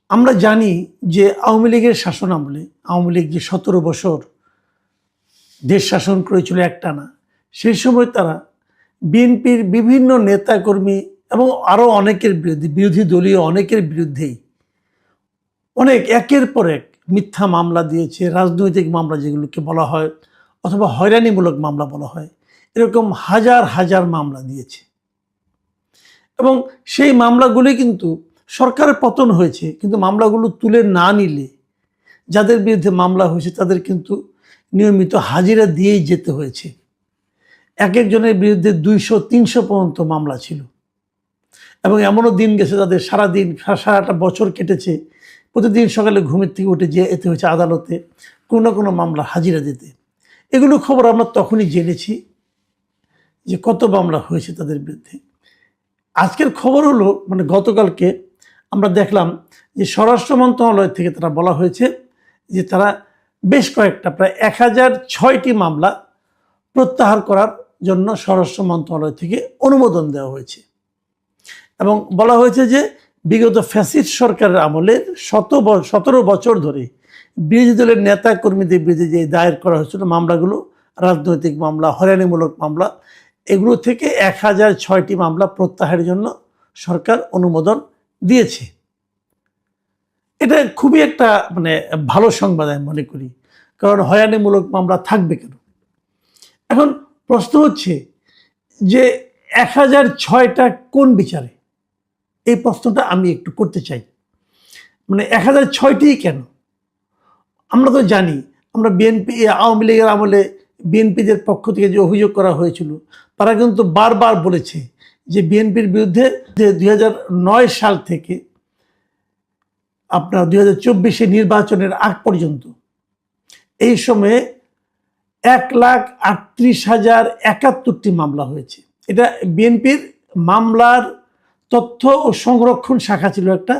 আমরা জানি যে আওয়ামী লীগের শাসন আমলে আওয়ামী লীগ যে ১৭ বছর দেশ শাসন করেছিল একটানা, সেই সময় তারা বিএনপির বিভিন্ন নেতাকর্মী এবং আরও অনেকের বিরুদ্ধে, বিরোধী দলীয় অনেকের বিরুদ্ধেই অনেক একের পর এক মিথ্যা মামলা দিয়েছে। রাজনৈতিক মামলা যেগুলোকে বলা হয়, অথবা হয়রানিমূলক মামলা বলা হয়, এরকম হাজার হাজার মামলা দিয়েছে। এবং সেই মামলাগুলি কিন্তু সরকারের পতন হয়েছে, কিন্তু মামলাগুলো তুলে না নিলে যাদের বিরুদ্ধে মামলা হয়েছে তাদের কিন্তু নিয়মিত হাজিরা দিয়েই যেতে হয়েছে। এক একজনের বিরুদ্ধে ২০০-৩০০ পর্যন্ত মামলা ছিল। এবং এমনও দিন গেছে তাদের সারাদিন, সারাটা বছর কেটেছে, প্রতিদিন সকালে ঘুমের থেকে উঠে যেতে হয়েছে আদালতে কোনো না কোনো মামলা হাজিরা দিতে। এগুলো খবর আমরা তখনই জেনেছি যে কত মামলা হয়েছে তাদের বিরুদ্ধে। আজকের খবর হলো, গতকালকে আমরা দেখলাম যে স্বরাষ্ট্র মন্ত্রণালয় থেকে তারা বলা হয়েছে যে তারা বেশ কয়েকটা, প্রায় ১০০৬টি মামলা প্রত্যাহার করার জন্য স্বরাষ্ট্র মন্ত্রণালয় থেকে অনুমোদন দেওয়া হয়েছে। এবং বলা হয়েছে যে বিগত ফ্যাসিস্ট সরকারের আমলে ১৭ বছর ধরে বিরোধী দলের নেতা কর্মীদের বিরুদ্ধে যে দায়ের করা হয়েছিল মামলাগুলো, রাজনৈতিক মামলা, হয়রানিমূলক মামলা, এগুলো থেকে ১০০৬টি মামলা প্রত্যাহারের জন্য সরকার অনুমোদন দিয়েছে। এটা খুবই একটা ভালো সংবাদ আমি মনে করি, কারণ হয়রানিমূলক মামলা থাকবে কেন। এখন প্রশ্ন হচ্ছে যে ১০০৬টা কোন বিচারে, এই প্রশ্নটা আমি একটু করতে চাই। ১০০৬টি কেন? আমরা তো জানি, আমরা বিএনপি, আওয়ামী লীগের আমলে বিএনপিদের পক্ষ থেকে যে অভিযোগ করা হয়েছিল, তারা কিন্তু বারবার বলেছে যে বিএনপির বিরুদ্ধে ২০০৯ সাল থেকে আপনার ২০২৪ নির্বাচনের আগ পর্যন্ত এই সময়ে ১,৩৮,০৭১টি মামলা হয়েছে। এটা বিএনপির মামলার তথ্য ও সংরক্ষণ শাখা ছিল একটা,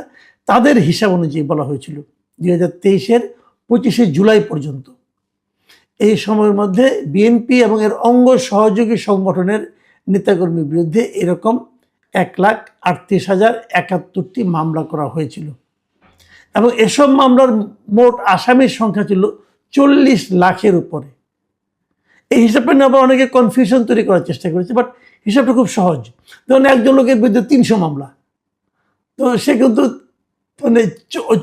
তাদের হিসাব অনুযায়ী বলা হয়েছিল ২০২৩-এর ২৫শে জুলাই পর্যন্ত। এই সময়ের মধ্যে বিএনপি এবং এর অঙ্গ সহযোগী সংগঠনের নেতাকর্মীর বিরুদ্ধে এরকম ১,৩৮,০৭১টি মামলা করা হয়েছিল। এবং এসব মামলার মোট আসামির সংখ্যা ছিল ৪০ লাখের উপরে। এই হিসাবটা নিয়ে আবার অনেকে কনফিউশন তৈরি করার চেষ্টা করেছে, বাট হিসাবটা খুব সহজ। ধরুন একজন লোকের বিরুদ্ধে ৩০০ মামলা, তো সে কিন্তু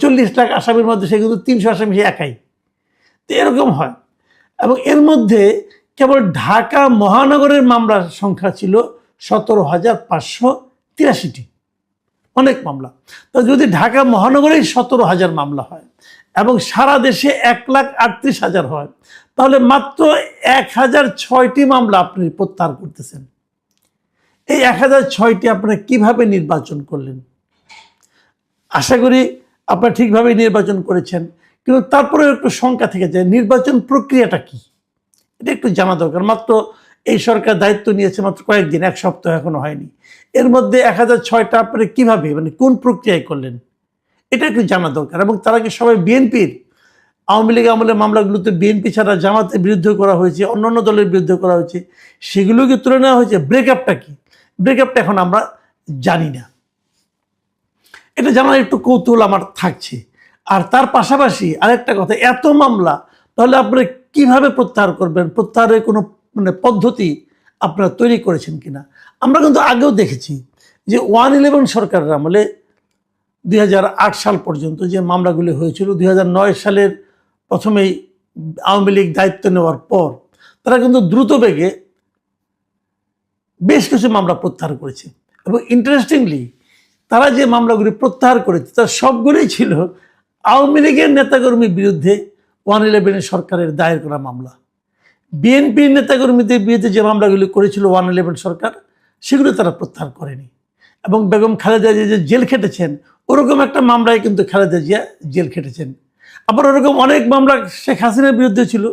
৪০ লাখ আসামির মধ্যে সে কিন্তু ৩০০ আসামি সে একাই, তো এরকম হয়। এবং এর মধ্যে কেবল ঢাকা মহানগরের মামলার সংখ্যা ছিল ১৭,৫৮৩টি, অনেক মামলা। তো যদি ঢাকা মহানগরেই ১৭,০০০ মামলা হয় এবং সারা দেশে ১,৩৮,০০০ হয়, তাহলে মাত্র ১০০৬টি মামলা আপনি প্রত্যাহার করতেছেন। এই ১০০৬টি আপনারা কিভাবে নির্বাচন করলেন? আশা করি আপনারা ঠিকভাবে নির্বাচন করেছেন, কিন্তু তারপরেও একটু শঙ্কা থেকে যায় নির্বাচন প্রক্রিয়াটা কি, এটা একটু জানা দরকার। মাত্র এই সরকার দায়িত্ব নিয়েছে মাত্র কয়েকদিন, এক সপ্তাহ এখনো হয়নি। এর মধ্যে ১০০৬টা আপনারা কিভাবে, কোন প্রক্রিয়ায় করলেন, এটা একটু জানা দরকার। এবং তারা কি সবাই বিএনপির? আওয়ামী লীগ আমলের মামলাগুলোতে বিএনপি ছাড়া জামাতের বিরুদ্ধে করা হয়েছে, অন্যান্য দলের বিরুদ্ধে করা হয়েছে, সেগুলোকে তুলে নেওয়া হয়েছে। ব্রেকআপটা কি, ব্রেকআপটা এখন আমরা জানি না। এটা জানার একটু কৌতূহল আমার থাকছে। আর তার পাশাপাশি আরেকটা কথা, এত মামলা তাহলে আপনারা কিভাবে প্রত্যাহার করবেন? প্রত্যাহারের কোনো পদ্ধতি আপনারা তৈরি করেছেন কিনা? আমরা কিন্তু আগেও দেখেছি যে 1-11 সরকারের আমলে ২০০৮ সাল পর্যন্ত যে মামলাগুলি হয়েছিল, ২০০৯ সালের প্রথমেই আওয়ামী লীগ দায়িত্ব নেওয়ার পর তারা কিন্তু দ্রুত বেগে বেশ কিছু মামলা প্রত্যাহার করেছে। এবং ইন্টারেস্টিংলি তারা যে মামলাগুলি প্রত্যাহার করেছে তার সবগুলোই ছিল আওয়ামী লীগের নেতাকর্মীর বিরুদ্ধে 1-11 সরকারের দায়ের করা মামলা। বিএনপির নেতাকর্মীদের বিরুদ্ধে যে মামলাগুলি করেছিল 1-11 সরকার, সেগুলো তারা প্রত্যাহার করেনি। এবং বেগম খালেদা জিয়া যে জেল খেটেছেন, ওরকম একটা মামলায় কিন্তু খালেদা জিয়া জেল খেটেছেন। আবার ওরকম অনেক মামলা শেখ হাসিনার বিরুদ্ধে ছিল,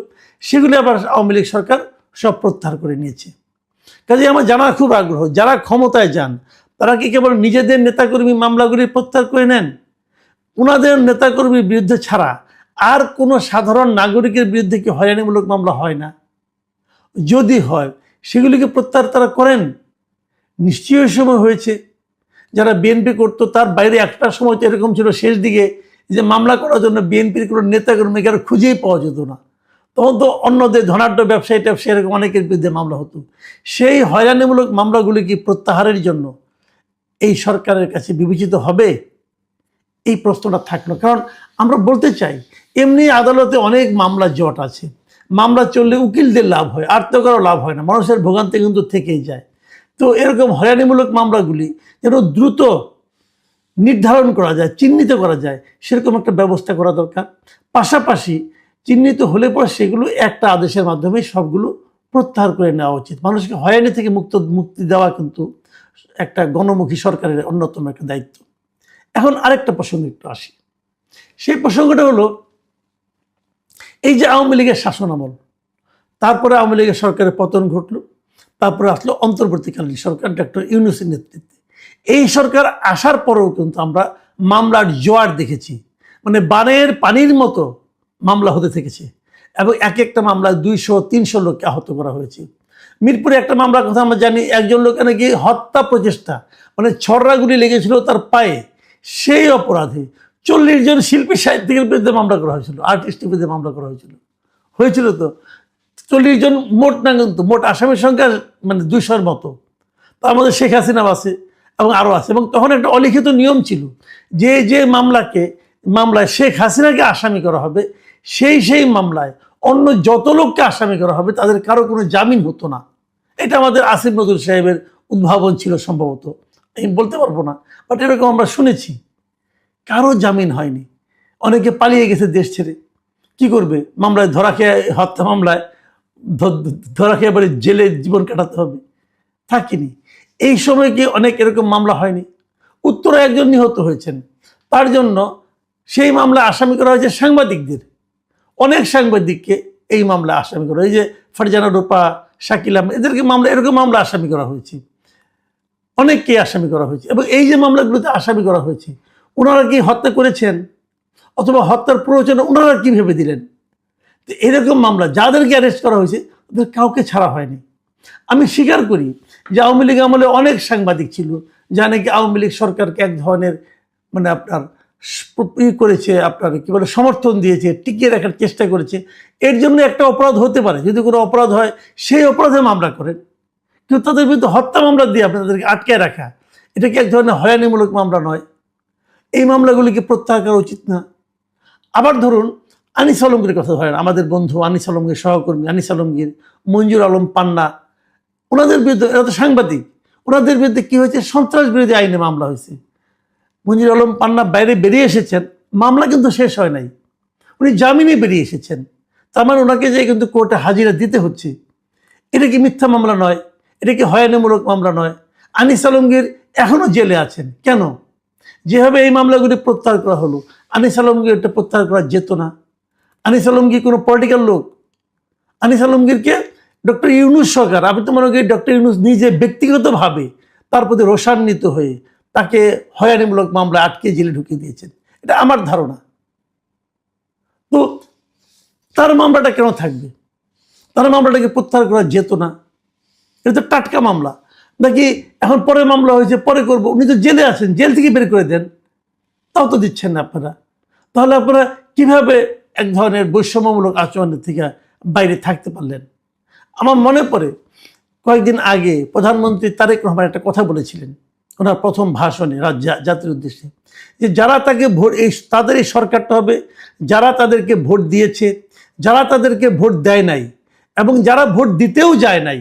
সেগুলি আবার আওয়ামী লীগ সরকার সব প্রত্যাহার করে নিয়েছে। কাজে আমার জানার খুব আগ্রহ, যারা ক্ষমতায় যান তারা কি কেবল নিজেদের নেতাকর্মী মামলাগুলি প্রত্যাহার করে নেন? ওনাদের নেতাকর্মীর বিরুদ্ধে ছাড়া আর কোনো সাধারণ নাগরিকের বিরুদ্ধে কি হয়রানিমূলক মামলা হয় না? যদি হয়, সেগুলিকে প্রত্যাহার তারা করেন? নিশ্চয়ই সময় হয়েছে। যারা বিএনপি করতো তার বাইরে একটা সময় তো এরকম ছিল শেষ দিকে যে মামলা করার জন্য বিএনপির কোনো নেতাকর্মীকে আর খুঁজেই পাওয়া যেত না। তখন তো অন্যদের ধনাঢ্য ব্যবসায়ী ট্যাবসায়ী এরকম অনেকের বিরুদ্ধে মামলা হতো। সেই হয়রানিমূলক মামলাগুলি কি প্রত্যাহারের জন্য এই সরকারের কাছে বিবেচিত হবে, এই প্রশ্নটা থাকলো। কারণ আমরা বলতে চাই এমনি আদালতে অনেক মামলা জট আছে, মামলা চললে উকিলদের লাভ হয়, আর্থিকরও লাভ হয় না, মানুষের ভোগান্তি কিন্তু থেকেই যায়। তো এরকম হয়রানিমূলক মামলাগুলি যেন দ্রুত নির্ধারণ করা যায়, চিহ্নিত করা যায়, সেরকম একটা ব্যবস্থা করা দরকার। পাশাপাশি চিহ্নিত হলে পরে সেগুলো একটা আদেশের মাধ্যমে সবগুলো প্রত্যাহার করে নেওয়া উচিত। মানুষকে হয়রানি থেকে মুক্তি দেওয়া কিন্তু একটা গণমুখী সরকারের অন্যতম একটা দায়িত্ব। এখন আরেকটা প্রসঙ্গ একটু আসি। সেই প্রসঙ্গটা হলো এই যে আওয়ামী লীগের শাসনামল, তারপরে আওয়ামী লীগের সরকারের পতন ঘটল, তারপরে আসলো অন্তর্বর্তীকালীন সরকার ডক্টর ইউনূসের নেতৃত্বে। এই সরকার আসার পরেও কিন্তু আমরা মামলার জোয়ার দেখেছি, মানে বানের পানির মতো মামলা হতে থেকেছে এবং এক একটা মামলায় 200-300 লোককে আহত করা হয়েছে। মিরপুরে একটা মামলার কথা আমরা জানি, একজন লোক নাকি হত্যা প্রচেষ্টা, মানে ছড়রাগুলি লেগেছিল তার পায়ে, সেই অপরাধে 40 জন শিল্পী সাহিত্যিকের বিরুদ্ধে মামলা করা হয়েছিল, আর্টিস্টের বিরুদ্ধে মামলা করা হয়েছিল তো 40 জন মোট না, কিন্তু মোট আসামির সংখ্যা মানে 200-র মতো। তার মধ্যে শেখ হাসিনাও আছে এবং আরও আছে। এবং তখন একটা অলিখিত নিয়ম ছিল যে মামলায় শেখ হাসিনাকে আসামি করা হবে, সেই মামলায় অন্য যত লোককে আসামি করা হবে তাদের কারো কোনো জামিন হতো না। এটা আমাদের আসিফ নজরুল সাহেবের উদ্ভাবন ছিল সম্ভবত, আমি বলতে পারবো না, বাট এরকম আমরা শুনেছি। কারো জামিন হয়নি, অনেকে পালিয়ে গেছে দেশ ছেড়ে। কি করবে, মামলায় ধরা খেয়ে, হত্যা মামলায় ধরা খেয়ে এবারে জেলে জীবন কাটাতে হবে, থাকিনি। এই সময় কি অনেক এরকম মামলা হয়নি? উত্তরে একজন নিহত হয়েছেন, তার জন্য সেই মামলা আসামি করা হয়েছে সাংবাদিকদের, অনেক সাংবাদিককে এই মামলা আসামি করা, এই যে ফারজানা রূপা, শাকিল আহমেদ, এদেরকে মামলা, এরকম মামলা আসামি করা হয়েছে, অনেককে আসামি করা হয়েছে। এবং এই যে মামলাগুলোতে আসামি করা হয়েছে, ওনারা কি হত্যা করেছেন অথবা হত্যার প্ররোচনা ওনারা কি ভেবে দিলেন? তো এরকম মামলা যাদেরকে অ্যারেস্ট করা হয়েছে তাদের কাউকে ছাড়া হয়নি। আমি স্বীকার করি যে আওয়ামী লীগ আমলে অনেক সাংবাদিক ছিল যা নাকি আওয়ামী লীগ সরকারকে এক ধরনের মানে আপনার করেছে, আপনার কি বলে সমর্থন দিয়েছে, টিকিয়ে রাখার চেষ্টা করেছে। এর জন্য একটা অপরাধ হতে পারে, যদি কোনো অপরাধ হয় সেই অপরাধে মামলা করেন, কিন্তু তাদের বিরুদ্ধে হত্যা মামলা দিয়ে আপনাদেরকে আটকায় রাখা, এটা কি এক ধরনের হয়রানিমূলক মামলা নয়? এই মামলাগুলিকে প্রত্যাহার করা উচিত না? আবার ধরুন আনিস আলমগীর কথা ধরেন, আমাদের বন্ধু আনিস আলমগীর, সহকর্মী আনিস আলমগীর, মঞ্জুর আলম পান্না, ওনাদের বিরুদ্ধে, এরা তো সাংবাদিক, ওনাদের বিরুদ্ধে কি হয়েছে, সন্ত্রাস বিরোধী আইনে মামলা হয়েছে। মঞ্জুর আলম পান্না বাইরে বেরিয়ে এসেছেন, মামলা কিন্তু শেষ হয় নাই, উনি জামিনে বেরিয়ে এসেছেন, তার মানে ওনাকে যে কিন্তু কোর্টে হাজিরা দিতে হচ্ছে। এটা কি মিথ্যা মামলা নয়? এটা কি হয়রানিমূলক মামলা নয়? আনিস আলমগীর এখনো জেলে আছেন কেন? যেভাবে এই মামলাগুলি প্রত্যাহার করা হলো, আনিস আলমগীর এটা প্রত্যাহার করা যেত না? আনিস আলমগীর কোনো পলিটিক্যাল লোক? আনিস আলমগীরকে ডক্টর ইউনূস সরকার, আমি তো মনে করি ডক্টর ইউনূস নিজে ব্যক্তিগতভাবে তার প্রতি রোষান্বিত হয়ে তাকে হয়রানিমূলক মামলা আটকে জেলে ঢুকিয়ে দিয়েছেন, এটা আমার ধারণা। তো তার মামলাটা কেন থাকবে? তার মামলাটাকে প্রত্যাহার করা যেত না? এটা তো টাটকা মামলা, নাকি এখন পরে মামলা হয়েছে পরে করবো? উনি তো জেলে আছেন, জেল থেকে বের করে দেন, তাও তো দিচ্ছেন না আপনারা। তাহলে আপনারা কিভাবে এক ধরনের বৈষম্যমূলক আচরণের থেকে বাইরে থাকতে পারলেন? আমার মনে পড়ে কয়েকদিন আগে প্রধানমন্ত্রী তারেক রহমান একটা কথা বলেছিলেন ওনার প্রথম ভাষণে জাতির উদ্দেশ্যে, যে যারা তাকে ভোট, তাদের এই সরকারটা হবে যারা তাদেরকে ভোট দিয়েছে, যারা তাদেরকে ভোট দেয় নাই এবং যারা ভোট দিতেও যায় নাই,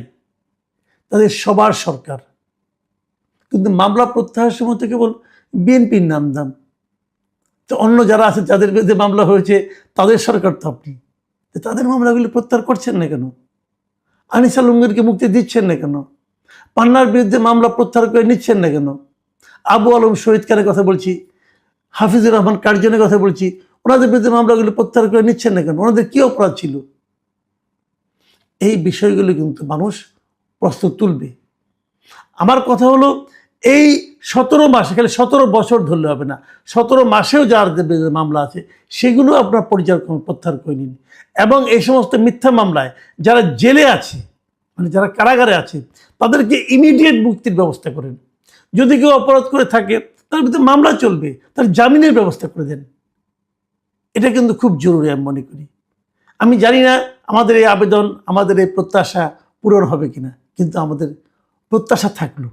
তাদের সবার সরকার। কিন্তু মামলা প্রত্যাহারের সময় তো কেবল বিএনপির নাম দাম, তো অন্য যারা আছে যাদের বিরুদ্ধে মামলা হয়েছে তাদের সরকার তো আপনি, তাদের মামলাগুলি প্রত্যাহার করছেন না কেন? আনিস আলমগীরকে মুক্তি দিচ্ছেন না কেন? পান্নার বিরুদ্ধে মামলা প্রত্যাহার করে নিচ্ছেন না কেন? আবু আলম শহীদ খানের কথা বলছি, হাফিজুর রহমান কার্জনের কথা বলছি, ওনাদের বিরুদ্ধে মামলাগুলি প্রত্যাহার করে নিচ্ছেন না কেন? ওনাদের কি অপরাধ ছিল? এই বিষয়গুলো কিন্তু মানুষ প্রশ্ন তুলবে। আমার কথা হলো, এই 17 মাসে, খালি 17 বছর ধরলে হবে না, 17 মাসেও যার মামলা আছে সেগুলো আপনার পর্যায়ক্রমে প্রত্যাহার করে নিন। এবং এই সমস্ত মিথ্যা মামলায় যারা জেলে আছে, মানে যারা কারাগারে আছে, তাদেরকে ইমিডিয়েট মুক্তির ব্যবস্থা করেন। যদি কেউ অপরাধ করে থাকে তার ভিতরে মামলা চলবে, তার জামিনের ব্যবস্থা করে দেন। এটা কিন্তু খুব জরুরি আমি মনে করি। আমি জানি না আমাদের এই আবেদন, আমাদের এই প্রত্যাশা পূরণ হবে কিনা, কিন্তু আমাদের প্রত্যাশা থাকলো।